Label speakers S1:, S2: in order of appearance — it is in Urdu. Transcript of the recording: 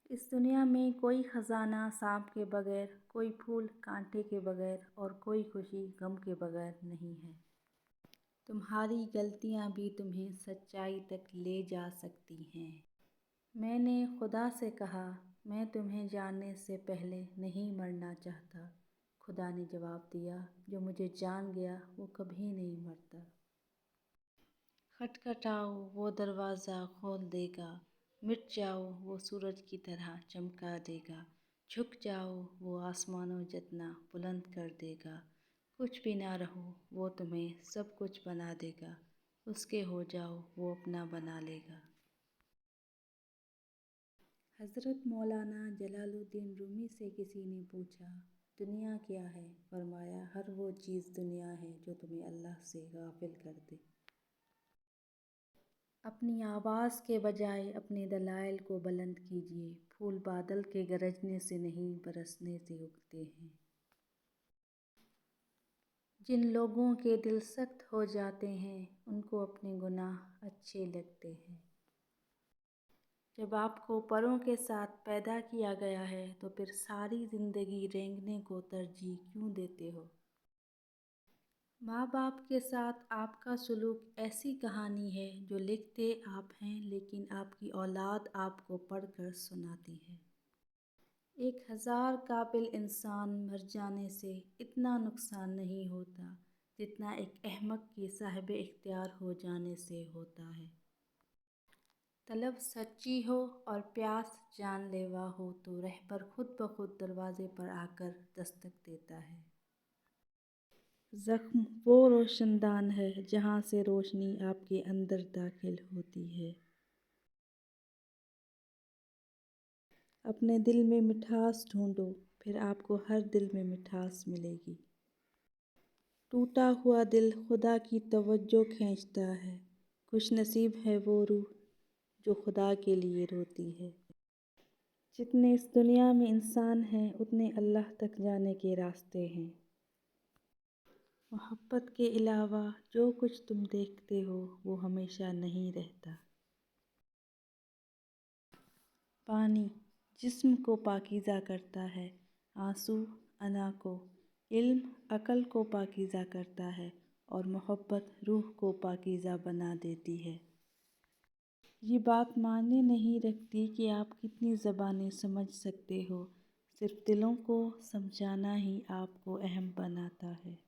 S1: اس دنیا میں کوئی خزانہ سانپ کے بغیر، کوئی پھول کانٹے کے بغیر اور کوئی خوشی غم کے بغیر نہیں ہے۔ تمہاری غلطیاں بھی تمہیں سچائی تک لے جا سکتی ہیں۔ میں نے خدا سے کہا، میں تمہیں جاننے سے پہلے نہیں مرنا چاہتا۔ خدا نے جواب دیا، جو مجھے جان گیا وہ کبھی نہیں مرتا۔ کھٹکھٹاؤ، وہ دروازہ کھول دے گا۔ مٹ جاؤ، وہ سورج کی طرح چمکا دے گا۔ جھک جاؤ، وہ آسمانوں جتنا بلند کر دے گا۔ کچھ بھی نہ رہو، وہ تمہیں سب کچھ بنا دے گا۔ اس کے ہو جاؤ، وہ اپنا بنا لے گا۔ حضرت مولانا جلال الدین رومی سے کسی نے پوچھا، دنیا کیا ہے؟ فرمایا، ہر وہ چیز دنیا ہے جو تمہیں اللہ سے غافل کر دے۔ اپنی آواز کے بجائے اپنے دلائل کو بلند کیجیے۔ پھول بادل کے گرجنے سے نہیں، برسنے سے اگتے ہیں۔ جن لوگوں کے دل سخت ہو جاتے ہیں، ان کو اپنے گناہ اچھے لگتے ہیں۔ جب آپ کو پروں کے ساتھ پیدا کیا گیا ہے تو پھر ساری زندگی رینگنے کو ترجیح کیوں دیتے ہو؟ ماں باپ کے ساتھ آپ کا سلوک ایسی کہانی ہے جو لکھتے آپ ہیں لیکن آپ کی اولاد آپ کو پڑھ کر سناتی ہے۔ 1000 قابل انسان مر جانے سے اتنا نقصان نہیں ہوتا جتنا ایک احمق کے صاحب اختیار ہو جانے سے ہوتا ہے۔ طلب سچی ہو اور پیاس جان لیوا ہو تو رہبر خود بخود دروازے پر آ کر دستک دیتا ہے۔ زخم وہ روشن دان ہے جہاں سے روشنی آپ کے اندر داخل ہوتی ہے۔ اپنے دل میں مٹھاس ڈھونڈو، پھر آپ کو ہر دل میں مٹھاس ملے گی۔ ٹوٹا ہوا دل خدا کی توجہ کھینچتا ہے۔ خوش نصیب ہے وہ روح جو خدا کے لیے روتی ہے۔ جتنے اس دنیا میں انسان ہیں اتنے اللہ تک جانے کے راستے ہیں۔ محبت کے علاوہ جو کچھ تم دیکھتے ہو وہ ہمیشہ نہیں رہتا۔ پانی جسم کو پاکیزہ کرتا ہے، آنسو انا کو، علم عقل کو پاکیزہ کرتا ہے اور محبت روح کو پاکیزہ بنا دیتی ہے۔ یہ بات معنی نہیں رکھتی کہ آپ کتنی زبانیں سمجھ سکتے ہو، صرف دلوں کو سمجھانا ہی آپ کو اہم بناتا ہے۔